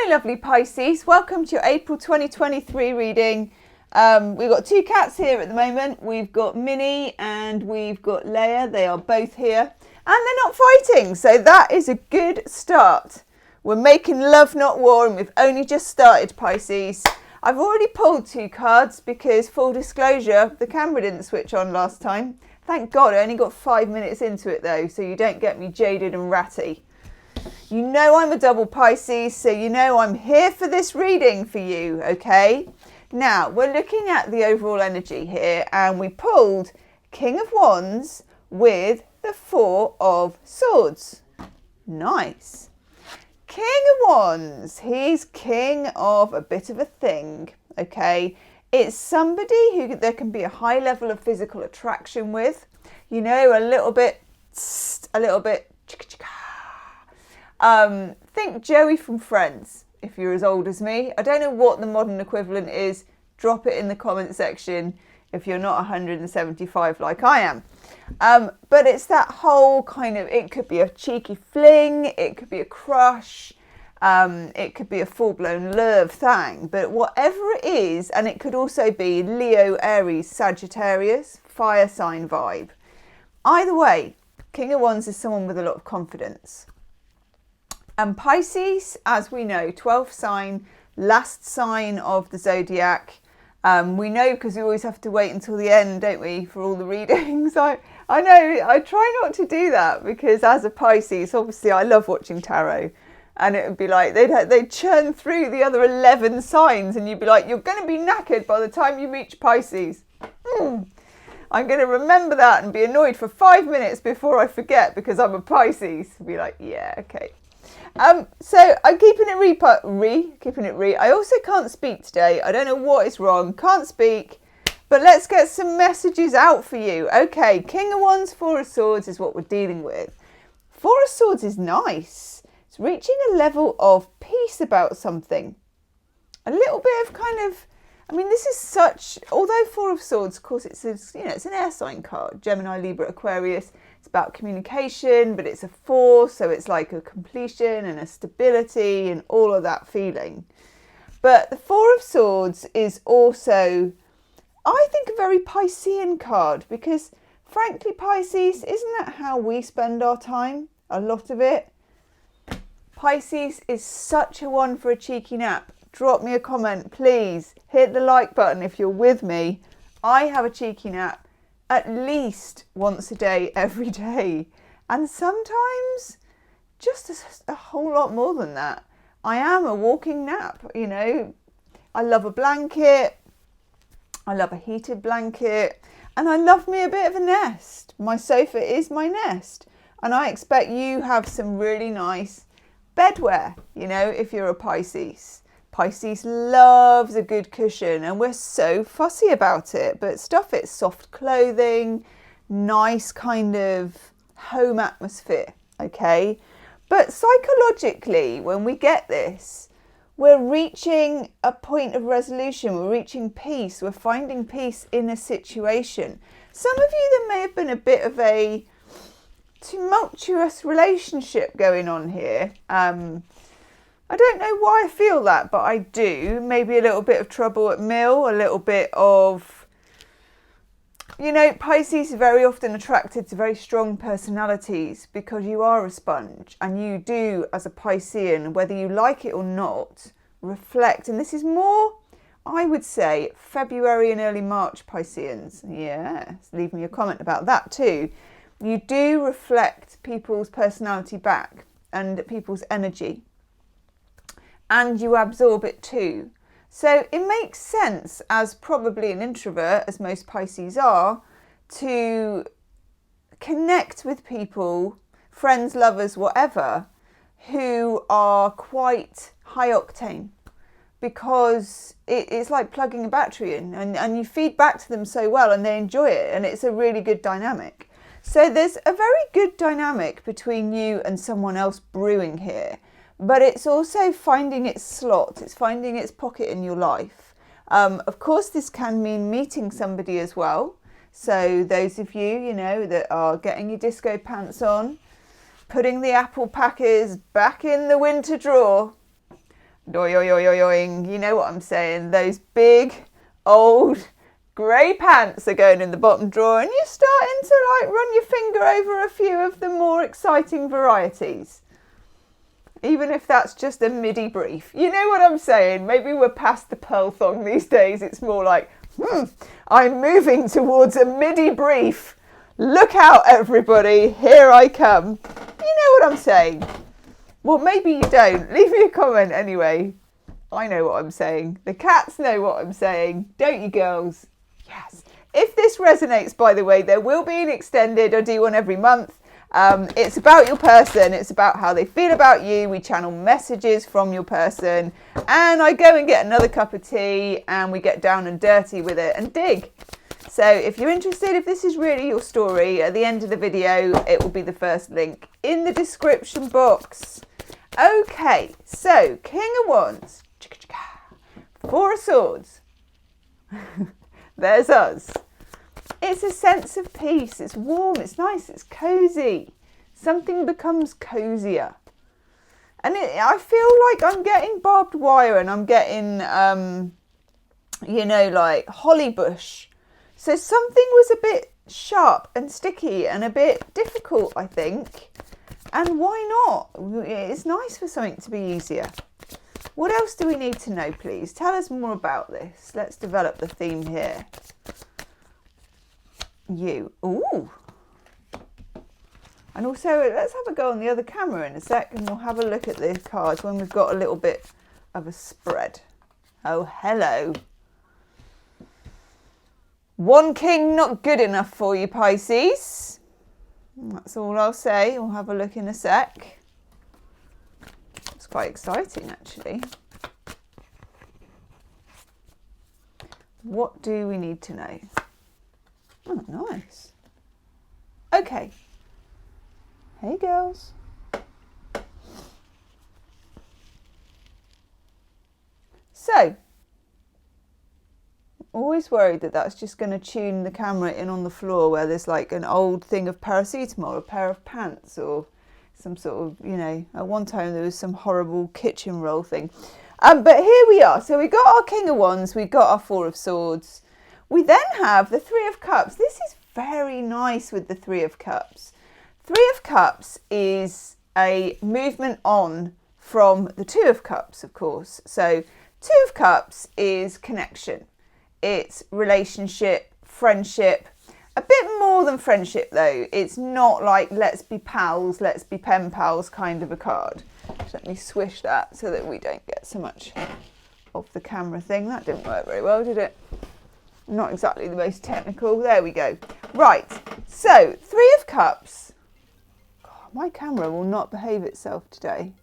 Hello lovely Pisces, welcome to your April 2023 reading. We've got two cats here at the moment. We've got Minnie and we've got Leia. They are both here and they're not fighting, so that is a good start. We're making love not war and we've only just started, Pisces. I've already pulled two cards because, full disclosure, the camera didn't switch on last time. Thank God I only got 5 minutes into it though, so you don't get me jaded and ratty. You know I'm a double Pisces, so you know I'm here for this reading for you, okay? Now, we're looking at the overall energy here, and we pulled King of Wands with the Four of Swords. Nice. King of Wands, he's king of a bit of a thing, okay? It's somebody who there can be a high level of physical attraction with, you know, a little bit. Think Joey from Friends, if you're as old as me. I don't know what the modern equivalent is. Drop it in the comment section if you're not 175 like I am. But it's that whole kind of, it could be a cheeky fling, it could be a crush, it could be a full-blown love thing, but whatever it is, and it could also be Leo, Aries, Sagittarius, fire sign vibe. Either way, King of Wands is someone with a lot of confidence. And Pisces, as we know, 12th sign, last sign of the zodiac. We know because we always have to wait until the end, don't we, for all the readings. I know, I try not to do that because as a Pisces, obviously I love watching tarot. And it would be like, they'd churn through the other 11 signs and you'd be like, you're going to be knackered by the time you reach Pisces. I'm going to remember that and be annoyed for 5 minutes before I forget because I'm a Pisces. Be like, yeah, okay. So I'm keeping it re. I also can't speak today. I don't know what is wrong. Can't speak. But let's get some messages out for you. Okay, King of Wands, Four of Swords is what we're dealing with. Four of Swords is nice. It's reaching a level of peace about something. A little bit of kind of, I mean, this is such, although Four of Swords, of course, it's an air sign card. Gemini, Libra, Aquarius. It's about communication, but it's a four, so it's like a completion and a stability and all of that feeling. But the Four of Swords is also, I think, a very Piscean card because, frankly, Pisces, isn't that how we spend our time? A lot of it. Pisces is such a one for a cheeky nap. Drop me a comment, please. Hit the like button if you're with me. I have a cheeky nap at least once a day, every day. And sometimes just a whole lot more than that. I am a walking nap, you know. I love a blanket. I love a heated blanket. And I love me a bit of a nest. My sofa is my nest. And I expect you have some really nice bedwear, you know, if you're a Pisces. Pisces loves a good cushion and we're so fussy about it, but stuff it's soft clothing, nice kind of home atmosphere, okay? But psychologically, when we get this, we're reaching a point of resolution, we're reaching peace, we're finding peace in a situation. Some of you, there may have been a bit of a tumultuous relationship going on here. I don't know why I feel that, but I do. Maybe a little bit of trouble at mill, a little bit of, you know, Pisces is very often attracted to very strong personalities because you are a sponge and you do, as a Piscean, whether you like it or not, reflect. And this is more, I would say, February and early March Pisceans. Yeah, leave me a comment about that too. You do reflect people's personality back and people's energy. And you absorb it too. So it makes sense, as probably an introvert, as most Pisces are, to connect with people, friends, lovers, whatever, who are quite high octane. Because it's like plugging a battery in and you feed back to them so well and they enjoy it and it's a really good dynamic. So there's a very good dynamic between you and someone else brewing here. But it's also finding its slot, it's finding its pocket in your life. Of course, this can mean meeting somebody as well. So those of you, you know, that are getting your disco pants on, putting the apple packers back in the winter drawer, Doing, you know what I'm saying? Those big, old, grey pants are going in the bottom drawer, and you're starting to like run your finger over a few of the more exciting varieties. Even if that's just a midi brief. You know what I'm saying? Maybe we're past the pearl thong these days. It's more like, I'm moving towards a midi brief. Look out, everybody. Here I come. You know what I'm saying? Well, maybe you don't. Leave me a comment anyway. I know what I'm saying. The cats know what I'm saying. Don't you, girls? Yes. If this resonates, by the way, there will be an extended. I do one every month. It's about your person. It's about how they feel about you. We channel messages from your person. And I go and get another cup of tea and we get down and dirty with it and dig. So if you're interested, if this is really your story, at the end of the video, it will be the first link in the description box. Okay, so King of Wands, Four of Swords, there's us. It's a sense of peace, it's warm, it's nice, it's cosy. Something becomes cozier. And I feel like I'm getting barbed wire and I'm getting, like holly bush. So something was a bit sharp and sticky and a bit difficult, I think. And why not? It's nice for something to be easier. What else do we need to know, please? Tell us more about this. Let's develop the theme here. You. Ooh. And also, let's have a go on the other camera in a sec and we'll have a look at the cards when we've got a little bit of a spread. Oh, hello. One king not good enough for you, Pisces. That's all I'll say. We'll have a look in a sec. It's quite exciting, actually. What do we need to know? Oh, nice. Okay. Hey, girls. So, always worried that that's just going to tune the camera in on the floor where there's like an old thing of paracetamol, a pair of pants, or some sort of, at one time there was some horrible kitchen roll thing. But here we are. So we got our King of Wands, we got our Four of Swords. We then have the Three of Cups. This is very nice with the Three of Cups. Three of Cups is a movement on from the Two of Cups, of course. So Two of Cups is connection. It's relationship, friendship, a bit more than friendship though. It's not like let's be pals, let's be pen pals kind of a card. Just let me swish that so that we don't get so much of the camera thing. That didn't work very well, did it? Not exactly the most technical. There we go. Right, so Three of Cups. God, my camera will not behave itself today.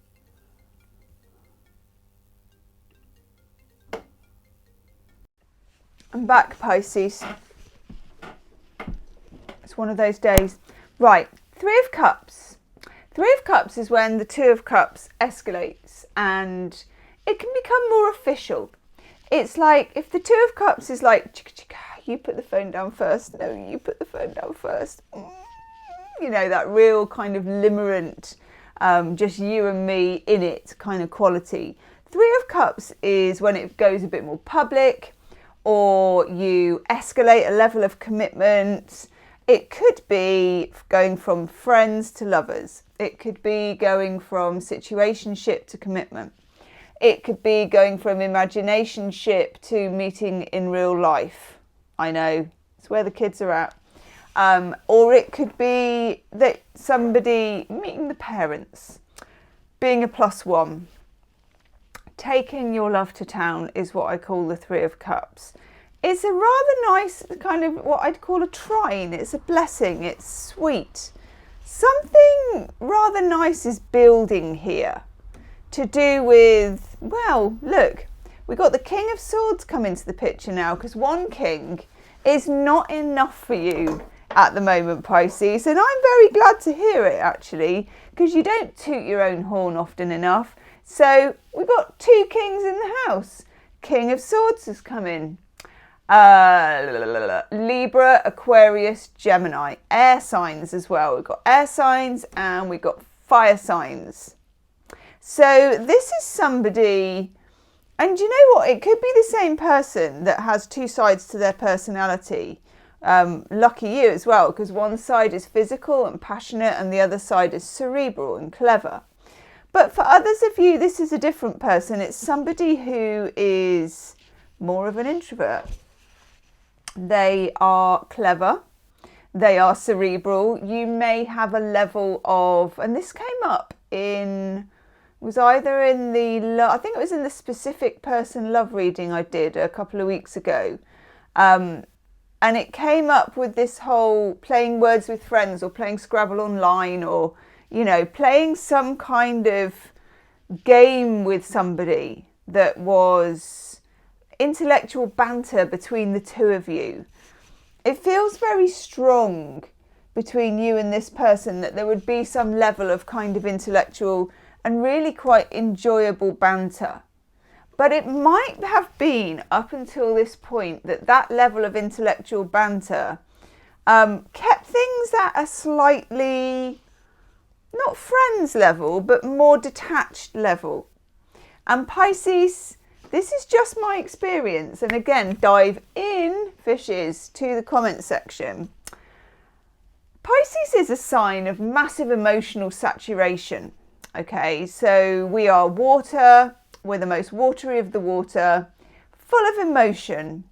I'm back, Pisces. It's one of those days. Right, Three of Cups. Three of Cups is when the Two of Cups escalates and it can become more official. It's like if the Two of Cups is like, you put the phone down first. No, you put the phone down first. That real kind of limerent, just you and me in it kind of quality. Three of Cups is when it goes a bit more public, or you escalate a level of commitment. It could be going from friends to lovers. It could be going from situationship to commitment. It could be going from imaginationship to meeting in real life. I know, it's where the kids are at. Or it could be that somebody meeting the parents, being a +1. Taking your love to town is what I call the Three of Cups. It's a rather nice kind of what I'd call a trine. It's a blessing. It's sweet. Something rather nice is building here to do with, well, look, we've got the King of Swords come into the picture now because one king is not enough for you at the moment, Pisces. And I'm very glad to hear it, actually, because you don't toot your own horn often enough. So we've got two kings in the house. King of Swords has come in. Libra, Aquarius, Gemini. Air signs as well. We've got air signs and we've got fire signs. So this is somebody, and you know what? It could be the same person that has two sides to their personality. Lucky you as well, because one side is physical and passionate and the other side is cerebral and clever. But for others of you, this is a different person. It's somebody who is more of an introvert. They are clever. They are cerebral. You may have a level of, and this came up in, was either in the, I think it was in the specific person love reading I did a couple of weeks ago. And it came up with this whole playing words with friends or playing Scrabble online, or, you know, playing some kind of game with somebody that was intellectual banter between the two of you. It feels very strong between you and this person that there would be some level of kind of intellectual and really quite enjoyable banter. But it might have been up until this point that that level of intellectual banter kept things at a slightly, not friends level, but more detached level. And Pisces, this is just my experience. And again, dive in, fishes, to the comment section. Pisces is a sign of massive emotional saturation. Okay, so we are water. We're the most watery of the water, full of emotion.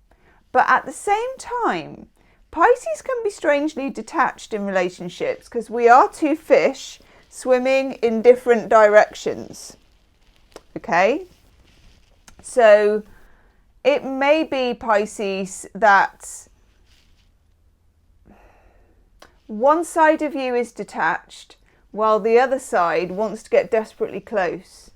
But at the same time, Pisces can be strangely detached in relationships because we are two fish swimming in different directions. Okay? So it may be, Pisces, that one side of you is detached while the other side wants to get desperately close.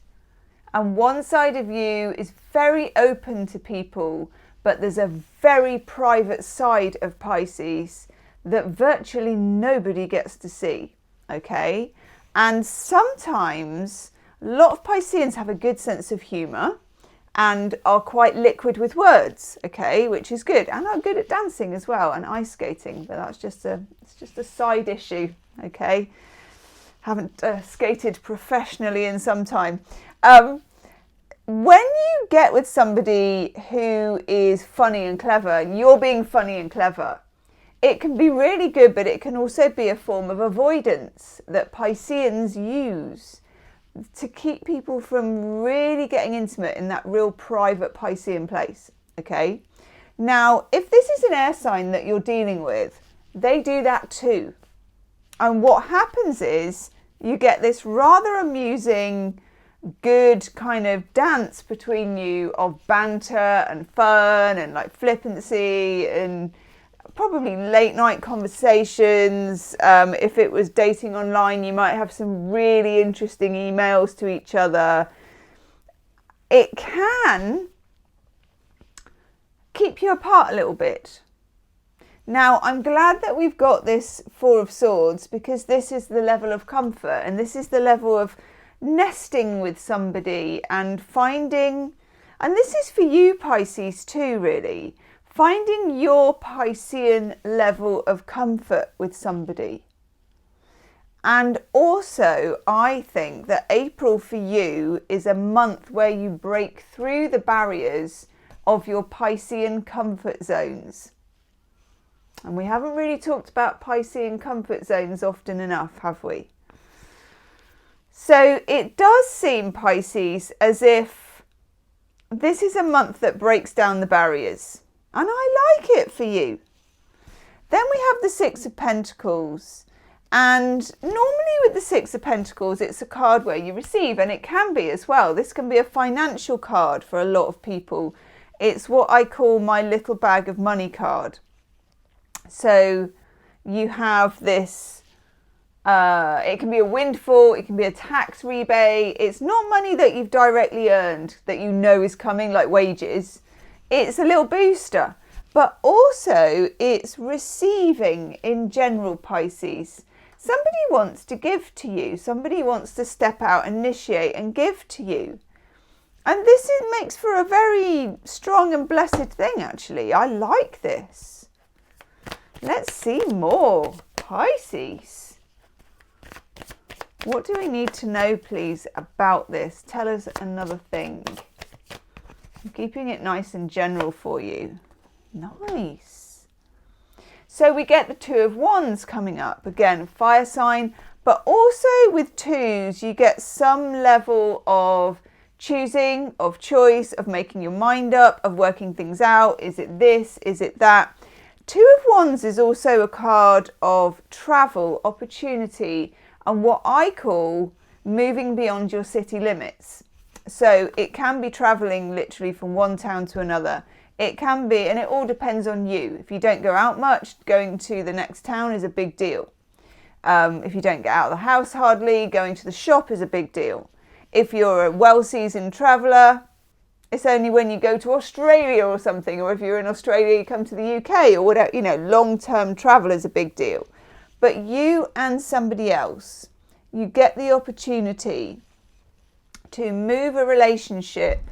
And one side of you is very open to people, but there's a very private side of Pisces that virtually nobody gets to see. Okay? And sometimes a lot of Pisceans have a good sense of humour and are quite liquid with words, okay, which is good, and are good at dancing as well and ice skating, but that's just a side issue, okay. Haven't skated professionally in some time. When you get with somebody who is funny and clever, and you're being funny and clever, it can be really good, but it can also be a form of avoidance that Pisceans use to keep people from really getting intimate in that real private Piscean place, okay? Now, if this is an air sign that you're dealing with, they do that too. And what happens is you get this rather amusing, good kind of dance between you of banter and fun and like flippancy and probably late night conversations. If it was dating online, you might have some really interesting emails to each other. It can keep you apart a little bit. Now, I'm glad that we've got this Four of Swords, because this is the level of comfort and this is the level of nesting with somebody and finding, and this is for you Pisces too, really, finding your Piscean level of comfort with somebody. And also, I think that April for you is a month where you break through the barriers of your Piscean comfort zones. And we haven't really talked about Piscean comfort zones often enough, have we? So it does seem, Pisces, as if this is a month that breaks down the barriers. And I like it for you. Then we have the Six of Pentacles. And normally with the Six of Pentacles, it's a card where you receive, and it can be as well. This can be a financial card for a lot of people. It's what I call my little bag of money card. So you have this, it can be a windfall, it can be a tax rebate. It's not money that you've directly earned that you know is coming, like wages. It's a little booster, but also it's receiving in general, Pisces. Somebody wants to give to you. Somebody wants to step out, initiate and give to you. And this makes for a very strong and blessed thing, actually. I like this. Let's see more. Pisces. What do we need to know, please, about this? Tell us another thing. I'm keeping it nice and general for you. Nice. So we get the Two of Wands coming up. Again, fire sign, but also with twos, you get some level of choosing, of choice, of making your mind up, of working things out. Is it this? Is it that? Two of Wands is also a card of travel, opportunity, and what I call moving beyond your city limits. So it can be traveling literally from one town to another. It can be, and it all depends on you. If you don't go out much, going to the next town is a big deal. If you don't get out of the house hardly, going to the shop is a big deal. If you're a well-seasoned traveller, it's only when you go to Australia or something, or if you're in Australia, you come to the UK or whatever, long-term travel is a big deal. But you and somebody else, you get the opportunity to move a relationship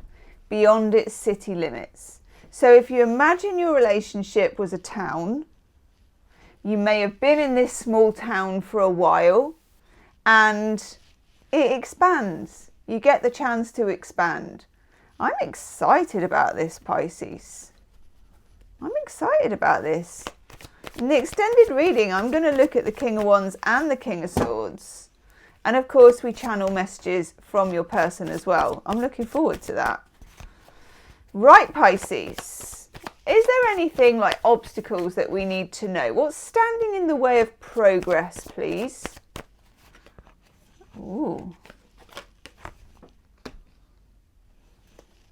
beyond its city limits. So if you imagine your relationship was a town, you may have been in this small town for a while and it expands. You get the chance to expand. I'm excited about this, Pisces. I'm excited about this. In the extended reading, I'm going to look at the King of Wands and the King of Swords. And of course, we channel messages from your person as well. I'm looking forward to that. Right, Pisces. Is there anything like obstacles that we need to know? What's standing in the way of progress, please? Ooh.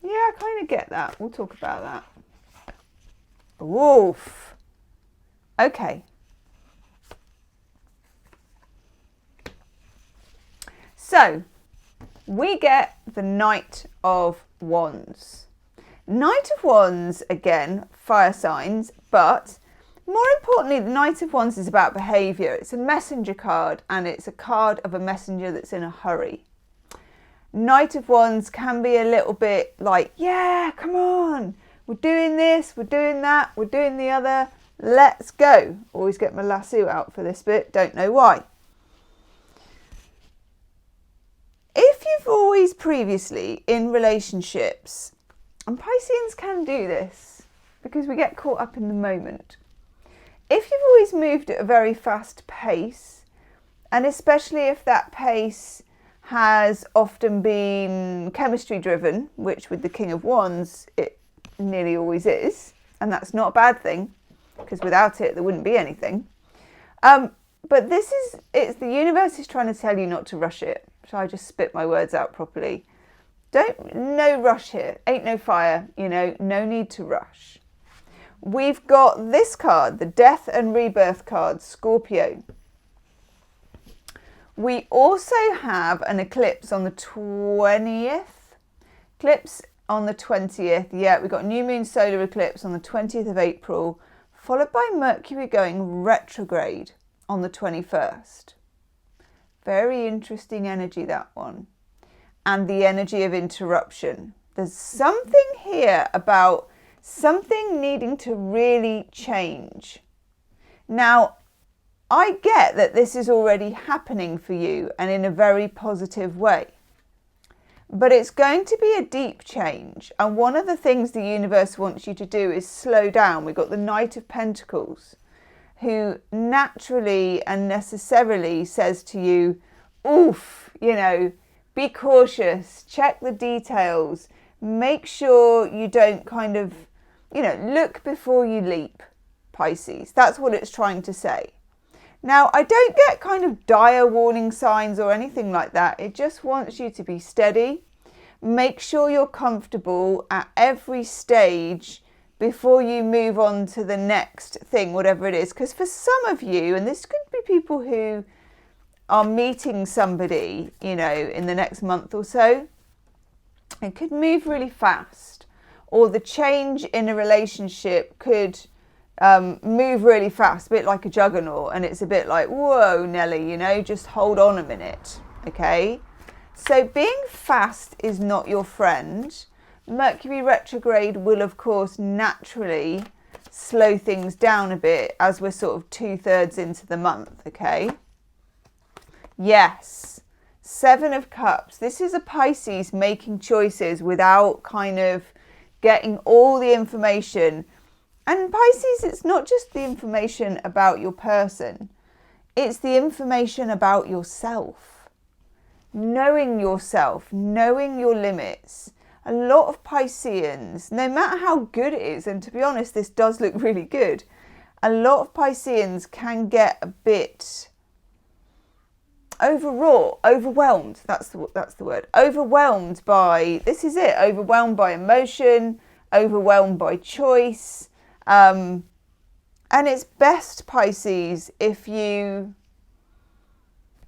Yeah, I kind of get that. We'll talk about that. Woof. Okay. So, we get the Knight of Wands. Knight of Wands, again, fire signs, but more importantly, the Knight of Wands is about behaviour. It's a messenger card, and it's a card of a messenger that's in a hurry. Knight of Wands can be a little bit like, yeah, come on, we're doing this, we're doing that, we're doing the other, let's go. Always get my lasso out for this bit, don't know why. If you've always previously in relationships, and Pisceans can do this because we get caught up in the moment. If you've always moved at a very fast pace, and especially if that pace has often been chemistry driven, which with the King of Wands, it nearly always is, and that's not a bad thing, because without it, there wouldn't be anything. But it's the universe is trying to tell you not to rush it. Shall I just spit my words out properly? No rush here. Ain't no fire, no need to rush. We've got this card, the Death and Rebirth card, Scorpio. We also have an eclipse on the 20th. Eclipse on the 20th. Yeah, we've got New Moon Solar Eclipse on the 20th of April, followed by Mercury going retrograde on the 21st. Very interesting energy, that one. And the energy of interruption. There's something here about something needing to really change. Now, I get that this is already happening for you and in a very positive way. But it's going to be a deep change. And one of the things the universe wants you to do is slow down. We've got the Knight of Pentacles, who naturally and necessarily says to you, oof, be cautious, check the details, make sure you don't look before you leap, Pisces. That's what it's trying to say. Now, I don't get kind of dire warning signs or anything like that. It just wants you to be steady. Make sure you're comfortable at every stage before you move on to the next thing, whatever it is. Because for some of you, and this could be people who are meeting somebody, in the next month or so, it could move really fast. Or the change in a relationship could move really fast, a bit like a juggernaut, and it's a bit like, whoa, Nelly, just hold on a minute, okay? So being fast is not your friend. Mercury retrograde will, of course, naturally slow things down a bit as we're sort of 2/3 into the month, okay? Yes, Seven of Cups. This is a Pisces making choices without kind of getting all the information. And Pisces, it's not just the information about your person. It's the information about yourself. Knowing yourself, knowing your limits. A lot of Pisceans, no matter how good it is, and to be honest, this does look really good, a lot of Pisceans can get a bit overwrought, overwhelmed, that's the word, overwhelmed by, this is it, overwhelmed by emotion, overwhelmed by choice, and it's best, Pisces, if you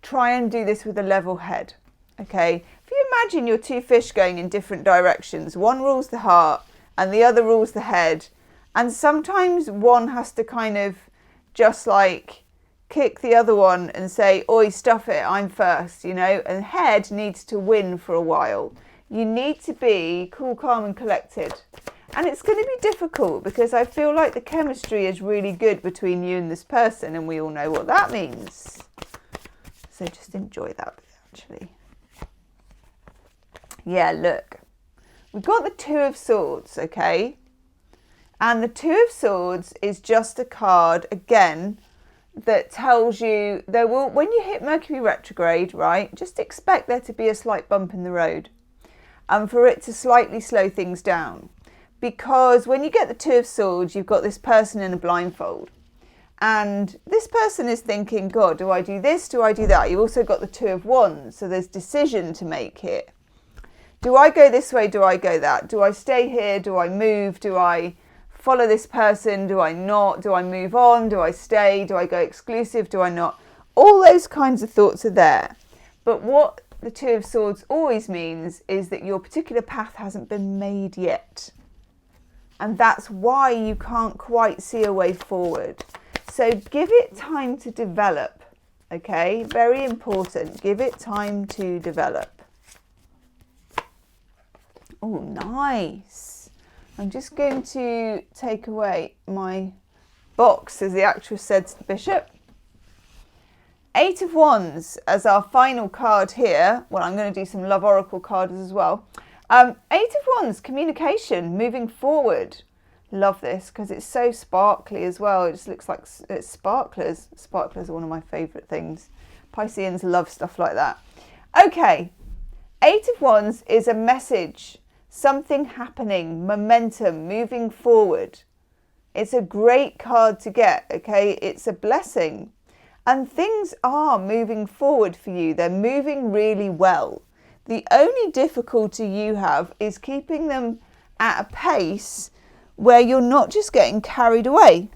try and do this with a level head, okay? If you imagine your two fish going in different directions, one rules the heart and the other rules the head, and sometimes one has to kind of just like kick the other one and say, oi, stuff it, I'm first, you know, and head needs to win for a while. You need to be cool, calm and collected. And it's going to be difficult because I feel like the chemistry is really good between you and this person, and we all know what that means. So just enjoy that, actually. Yeah, look. We've got the Two of Swords, okay? And the Two of Swords is just a card, again, that tells you there will, when you hit Mercury retrograde, right, just expect there to be a slight bump in the road and for it to slightly slow things down. Because when you get the Two of Swords, you've got this person in a blindfold. And this person is thinking, God, do I do this? Do I do that? You've also got the Two of Wands. So there's decision to make here. Do I go this way? Do I go that? Do I stay here? Do I move? Do I follow this person? Do I not? Do I move on? Do I stay? Do I go exclusive? Do I not? All those kinds of thoughts are there. But what the Two of Swords always means is that your particular path hasn't been made yet. And that's why you can't quite see a way forward. So give it time to develop, okay? Very important. Give it time to develop. Oh, nice. I'm just going to take away my box, as the actress said to the bishop. Eight of Wands as our final card here. Well, I'm going to do some love oracle cards as well. Eight of Wands, communication, moving forward. Love this because it's so sparkly as well. It just looks like it's sparklers. Sparklers are one of my favourite things. Pisceans love stuff like that. Okay, Eight of Wands is a message, something happening, momentum, moving forward. It's a great card to get, okay? It's a blessing. And things are moving forward for you. They're moving really well. The only difficulty you have is keeping them at a pace where you're not just getting carried away.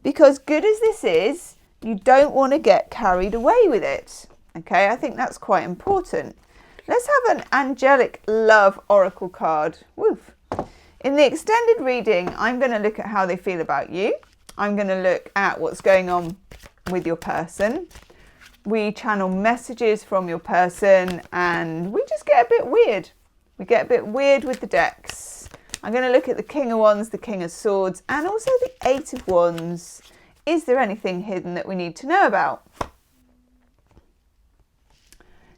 Because good as this is, you don't want to get carried away with it. Okay, I think that's quite important. Let's have an angelic love oracle card. Woof. In the extended reading, I'm going to look at how they feel about you. I'm going to look at what's going on with your person. We channel messages from your person and we just get a bit weird. We get a bit weird with the decks. I'm going to look at the King of Wands, the King of Swords, and also the Eight of Wands. Is there anything hidden that we need to know about?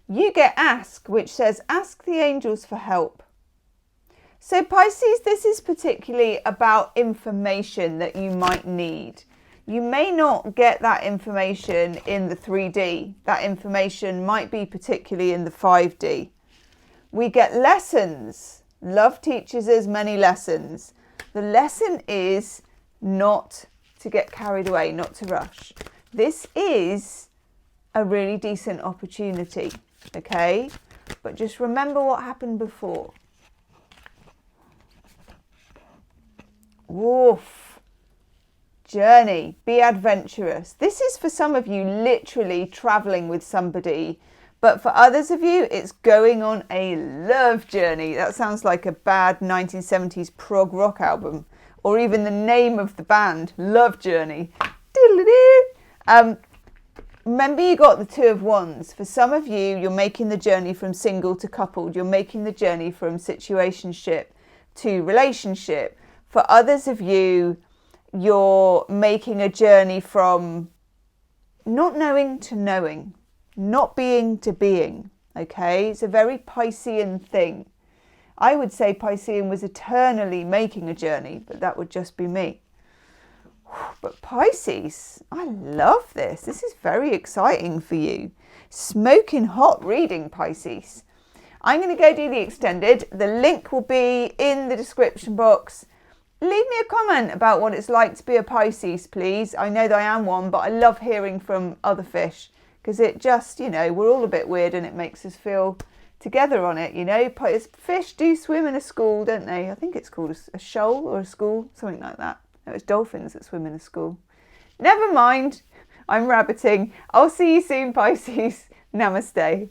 You get Ask, which says, ask the angels for help. So Pisces, this is particularly about information that you might need. You may not get that information in the 3D. That information might be particularly in the 5D. We get lessons. Love teaches us many lessons. The lesson is not to get carried away, not to rush. This is a really decent opportunity, okay? But just remember what happened before. Woof. Journey. Be adventurous. This is for some of you literally traveling with somebody. But for others of you, it's going on a love journey. That sounds like a bad 1970s prog rock album. Or even the name of the band, Love Journey. Remember you got the Two of Wands. For some of you, you're making the journey from single to coupled. You're making the journey from situationship to relationship. For others of you, you're making a journey from not knowing to knowing. Not being to being, Okay, it's a very Piscean thing. I would say Piscean was eternally making a journey, but that would just be me. But Pisces, I love this. This is very exciting for you. Smoking hot reading, Pisces. I'm going to go do the extended. The link will be in the description box. Leave me a comment about what it's like to be a Pisces, please. I know that I am one, but I love hearing from other fish because it just, you know, we're all a bit weird and it makes us feel together on it, you know. Fish do swim in a school, don't they? I think it's called a shoal or a school, something like that. No, it's dolphins that swim in a school. Never mind, I'm rabbiting. I'll see you soon, Pisces. Namaste.